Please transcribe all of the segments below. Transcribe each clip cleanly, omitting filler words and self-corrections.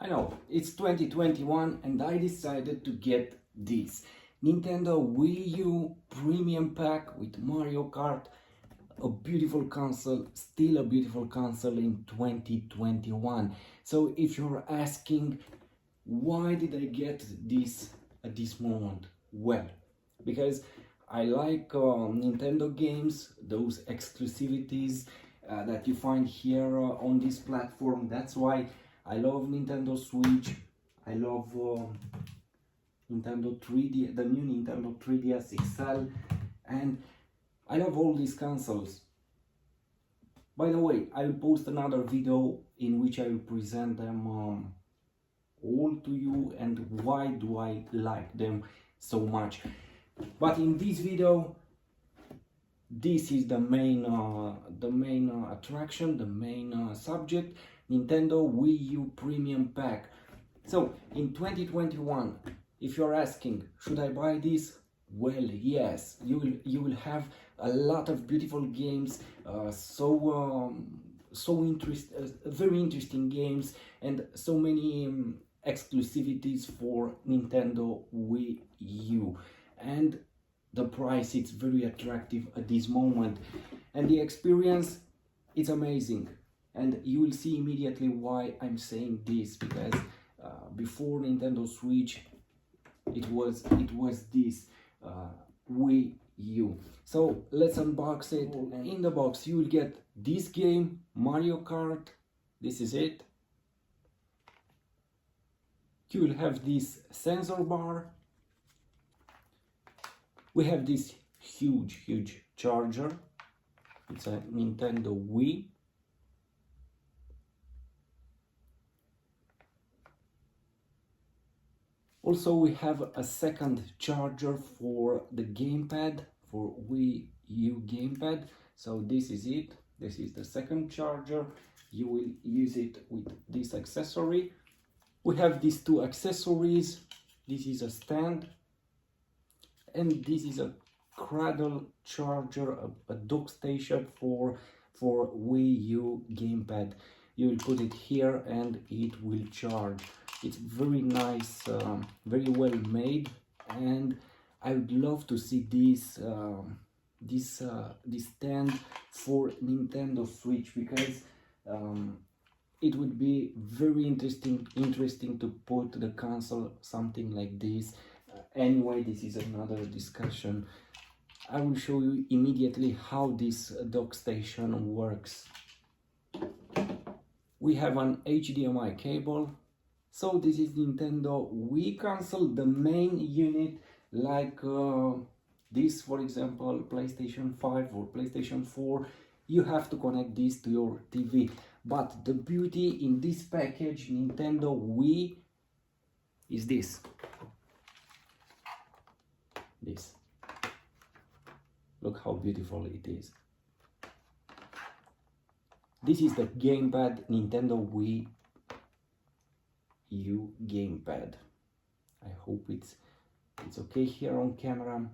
I know, it's 2021 and I decided to get this Nintendo Wii U Premium Pack with Mario Kart. A beautiful console, still a beautiful console in 2021. So if you're asking, why did I get this at this moment? Well, because I like Nintendo games, those exclusivities that you find here on this platform. That's why I love Nintendo Switch. I love Nintendo 3D, the new Nintendo 3DS XL, and I love all these consoles. By the way, I will post another video in which I will present them all to you and why do I like them so much. But in this video, this is the main attraction, the main subject: Nintendo Wii U Premium Pack. So in 2021, if you're asking, should I buy this? Well, yes, you will have a lot of beautiful games, very interesting games, and so many exclusivities for Nintendo Wii U. And the price, it's very attractive at this moment, and the experience, it's amazing. And you will see immediately why I'm saying this, because before Nintendo Switch, it was this Wii U. So let's unbox it. In the box you will get this game, Mario Kart. This is it. You will have this sensor bar. We have this huge charger. It's a Nintendo Wii. Also, we have a second charger for the gamepad, for Wii U gamepad. So this is it. This is the second charger. You will use it with this accessory. We have these two accessories. This is a stand, and this is a cradle charger, a dock station for Wii U gamepad. You will put it here and it will charge. It's very nice, very well made, and I would love to see this stand for Nintendo Switch, because it would be very interesting to put the console something like this. Anyway, this is another discussion. I will show you immediately how this dock station works. We have an HDMI cable. So this is Nintendo Wii console, the main unit, like this, for example, PlayStation 5 or PlayStation 4. You have to connect this to your TV. But the beauty in this package, Nintendo Wii, is this. This. Look how beautiful it is. This is the gamepad, Nintendo Wii U gamepad. I hope it's okay here on camera.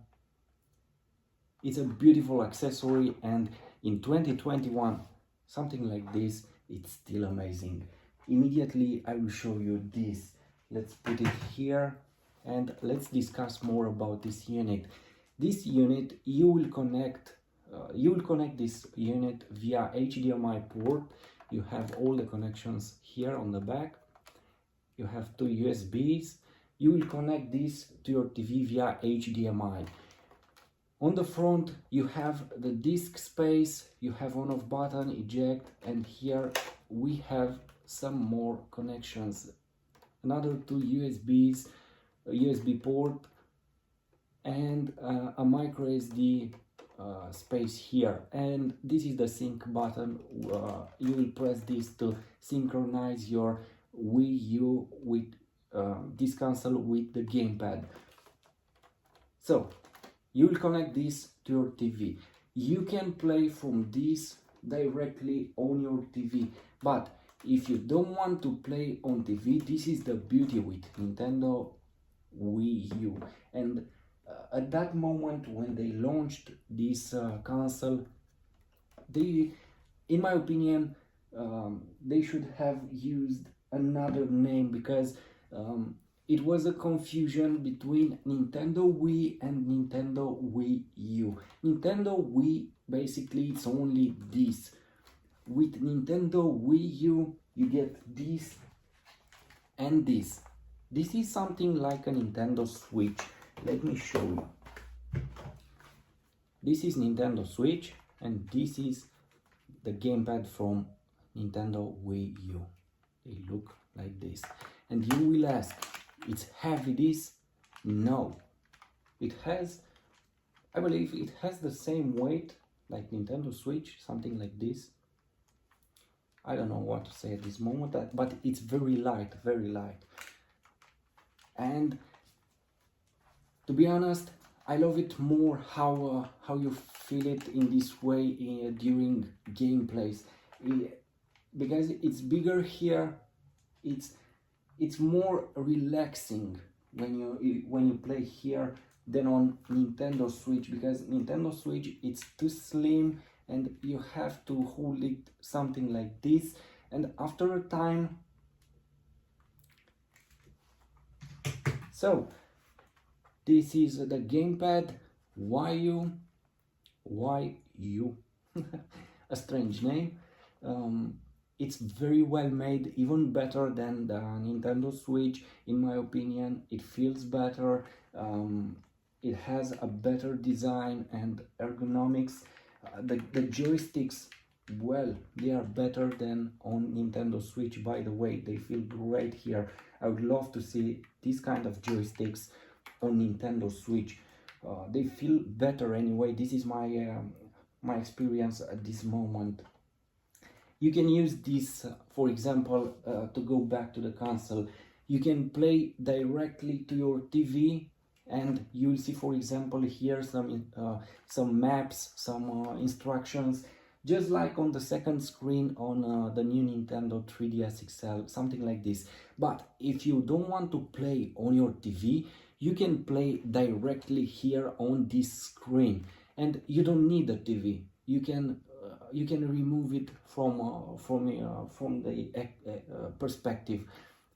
It's a beautiful accessory, and in 2021 something like this, it's still amazing. Immediately I will show you this. Let's put it here and let's discuss more about this unit. This unit, you will connect this unit via HDMI port. You have all the connections here on the back. You have two USBs. You will connect this to your TV via HDMI. On the front, you have the disk space. You have on-off button, eject, and here we have some more connections. Another two USBs, a USB port, and a micro SD space here. And this is the sync button. You will press this to synchronize your Wii U with this console with the gamepad. So you will connect this to your TV. You can play from this directly on your TV, but if you don't want to play on TV, this is the beauty with Nintendo Wii U. And at that moment when they launched this console, they, in my opinion, they should have used another name because it was a confusion between Nintendo Wii and Nintendo Wii U. Nintendo Wii, basically it's only this. With Nintendo Wii U you get this and this. This is something like a Nintendo Switch. Let me show you. This is Nintendo Switch and this is the gamepad from Nintendo Wii U. They look like this. And you will ask, it's heavy this? No. It has, I believe it has the same weight like Nintendo Switch, something like this. I don't know what to say at this moment, but it's very light, very light. And to be honest, I love it more how you feel it in this way during gameplays, because it's bigger here. It's more relaxing when you play here than on Nintendo Switch, because Nintendo Switch it's too slim and you have to hold it something like this, and after a time. So this is the gamepad Wii U, a strange name. It's very well made, even better than the Nintendo Switch in my opinion. It feels better, it has a better design and ergonomics. The joysticks, well, they are better than on Nintendo Switch, by the way. They feel great here. I would love to see these kind of joysticks on Nintendo Switch. They feel better anyway. This is my experience at this moment. You can use this, for example, to go back to the console. You can play directly to your TV, and you'll see, for example, here some maps, some instructions, just like on the second screen on the new Nintendo 3DS XL, something like this. But if you don't want to play on your TV, you can play directly here on this screen, and you don't need a TV. You can remove it from the perspective.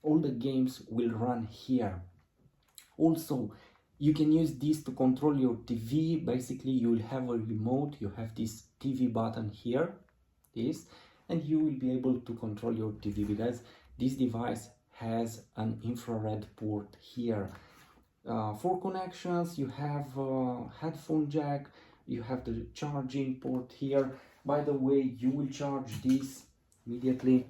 All the games will run here. Also, you can use this to control your TV. Basically, you will have a remote. You have this TV button here, this, and you will be able to control your TV because this device has an infrared port here. For connections, you have headphone jack. You have the charging port here. By the way, you will charge this immediately.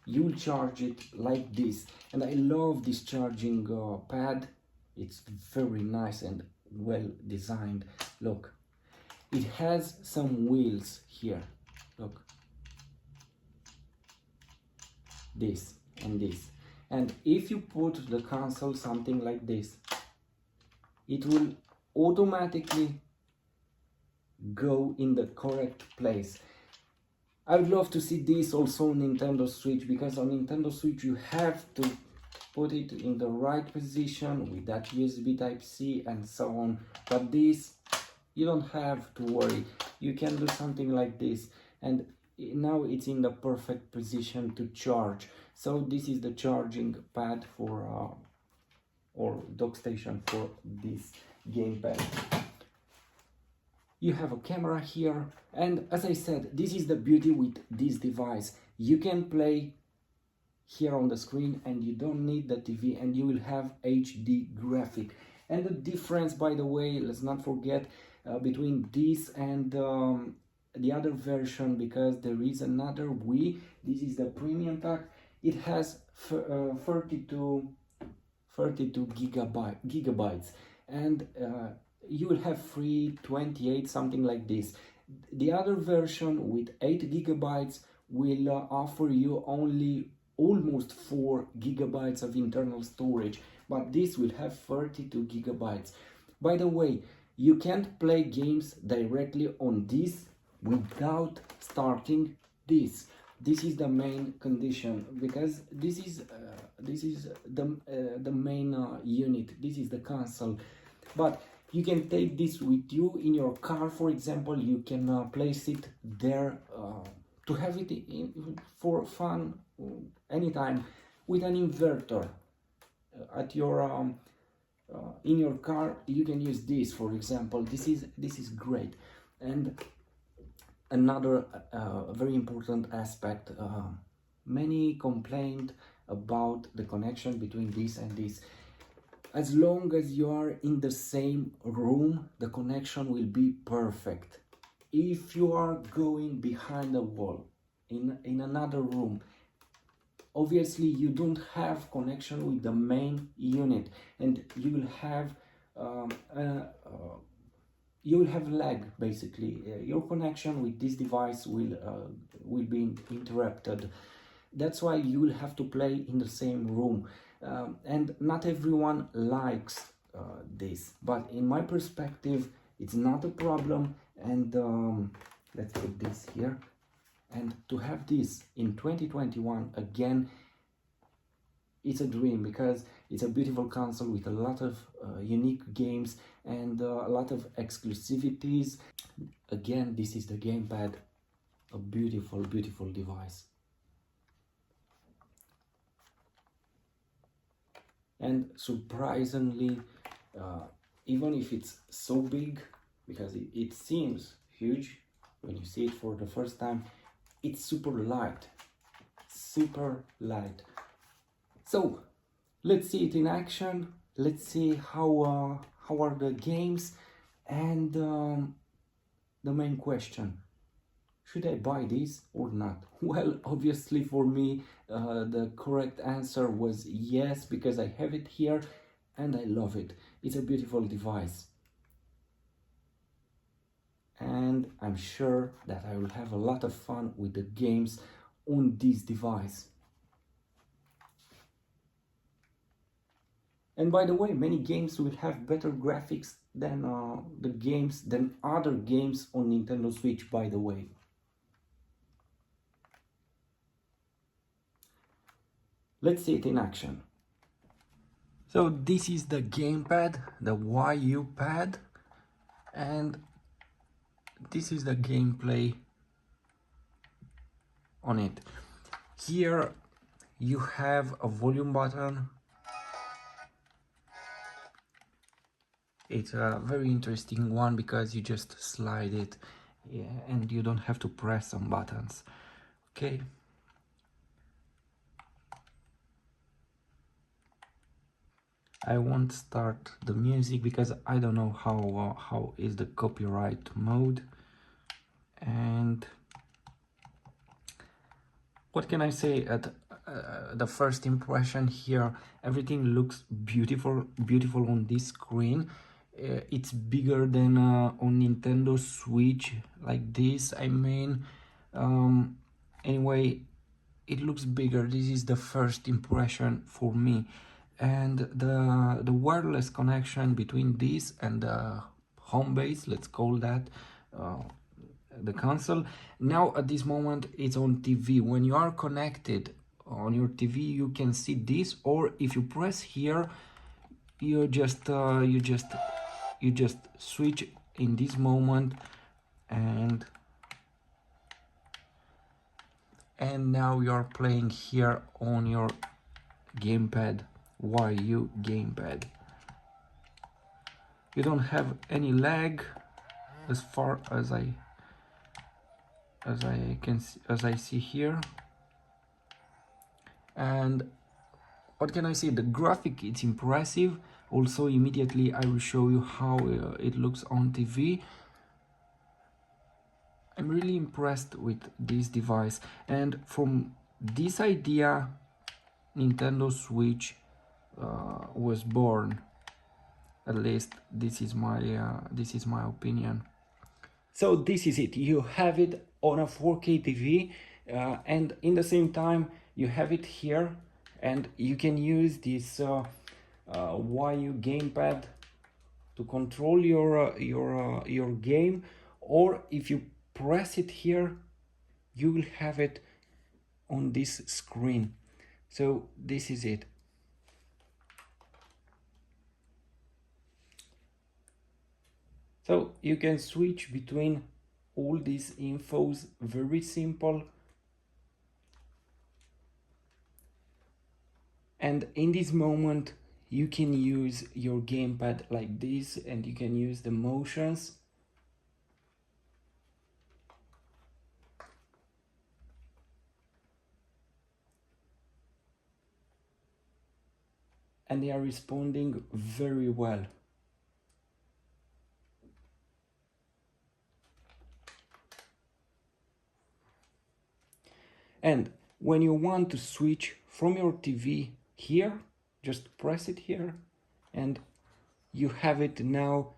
You will charge it like this, and I love this charging pad. It's very nice and well designed. Look, it has some wheels here. Look, this and this, and if you put the console something like this, it will automatically go in the correct place. I would love to see this also on Nintendo Switch, because on Nintendo Switch you have to put it in the right position with that USB Type-C and so on. But this, you don't have to worry. You can do something like this, and now it's in the perfect position to charge. So this is the charging pad for or dock station for this gamepad. You have a camera here, and as I said, this is the beauty with this device. You can play here on the screen and you don't need the TV, and you will have HD graphic. And the difference, by the way, let's not forget between this and the other version, because there is another Wii. This is the Premium Pack. It has 32 gigabytes, and you will have free 28, something like this. The other version with 8 gigabytes will offer you only almost 4 gigabytes of internal storage, but this will have 32 gigabytes. By the way, you can't play games directly on this without starting this. This is the main condition, because this is the main unit. This is the console, but you can take this with you in your car, for example. You can place it there to have it for fun anytime with an inverter at your in your car. You can use this, for example. This is great. And another very important aspect, many complained about the connection between this and this. As long as you are in the same room, the connection will be perfect. If you are going behind a wall in another room, obviously you don't have connection with the main unit, and you will have lag. Basically, your connection with this device will be interrupted. That's why you will have to play in the same room, and not everyone likes this, but in my perspective it's not a problem. And let's put this here. And to have this in 2021 again, it's a dream, because it's a beautiful console with a lot of unique games and a lot of exclusivities. Again, this is the gamepad, a beautiful, beautiful device. And surprisingly, even if it's so big, because it seems huge when you see it for the first time, it's super light, super light. So let's see it in action. Let's see how are the games, and the main question: should I buy this or not? Well, obviously for me, the correct answer was yes, because I have it here and I love it. It's a beautiful device. And I'm sure that I will have a lot of fun with the games on this device. And by the way, many games will have better graphics than other games on Nintendo Switch, by the way. Let's see it in action. So this is the gamepad, the Wii U pad, and this is the gameplay on it. Here you have a volume button. It's a very interesting one because you just slide it, and you don't have to press some buttons. Okay. I won't start the music because I don't know how is the copyright mode. And what can I say? At the first impression here, everything looks beautiful on this screen. It's bigger than on Nintendo Switch, like this, I mean. Anyway, it looks bigger. This is the first impression for me. And the wireless connection between this and the home base, let's call that, the console, now at this moment it's on TV. When you are connected on your TV, you can see this, or if you press here, you just switch in this moment, and now you are playing here on your gamepad, Wii U gamepad. You don't have any lag as far as I see here. And what can I say? The graphic, it's impressive. Also, immediately I will show you how it looks on TV. I'm really impressed with this device, and from this idea Nintendo Switch was born. At least this is my opinion. So this is it. You have it on a 4K TV, and in the same time you have it here, and you can use this Wii U gamepad to control your game, or if you press it here, you will have it on this screen. So this is it. So you can switch between all these infos, very simple, And in this moment, you can use your gamepad like this, and you can use the motions. And they are responding very well. And when you want to switch from your TV here, just press it here, and you have it now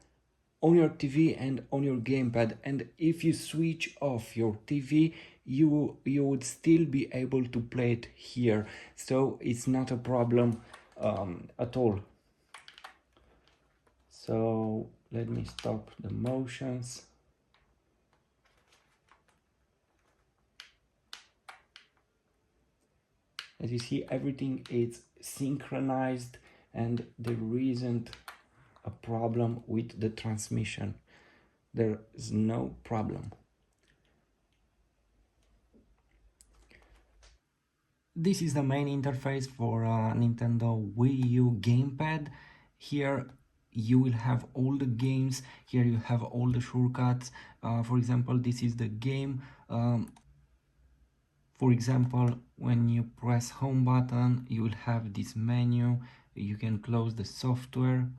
on your TV and on your gamepad. And if you switch off your TV, you would still be able to play it here, so it's not a problem at all. So let me stop the motions. As you see, everything is synchronized and there isn't a problem with the transmission. There is no problem. This is the main interface for Nintendo Wii U gamepad. Here you will have all the games. Here you have all the shortcuts. For example, this is the game. For example, when you press home button, you will have this menu. You can close the software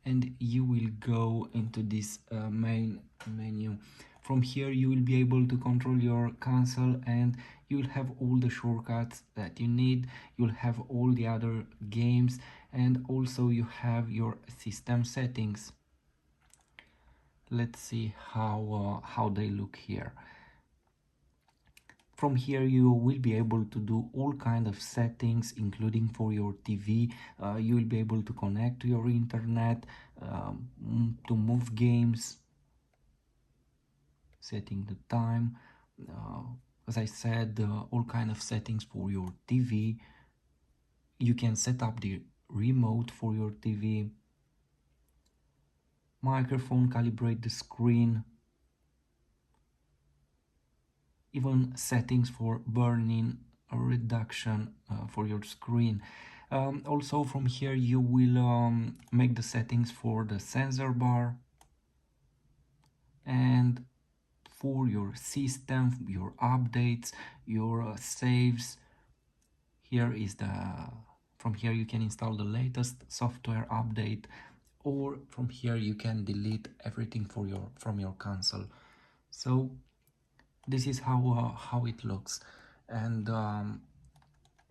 and you will go into this main menu. From here you will be able to control your console and you will have all the shortcuts that you need. You'll have all the other games and also you have your system settings. Let's see how they look here. From here you will be able to do all kind of settings, including for your TV. You will be able to connect to your internet, to move games, setting the time. As I said, all kind of settings for your TV. You can set up the remote for your TV. Microphone, calibrate the screen. Even settings for burn-in reduction for your screen. Also from here you will make the settings for the sensor bar and for your system, your updates, your saves. Here is from here you can install the latest software update, or from here you can delete everything from your console. So this is how it looks, and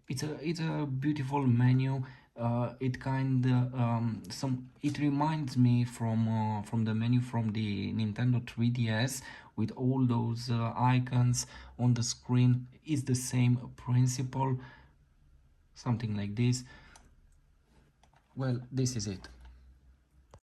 it's a beautiful menu. It reminds me from the menu from the Nintendo 3DS with all those icons on the screen. It's the same principle, something like this. Well, this is it.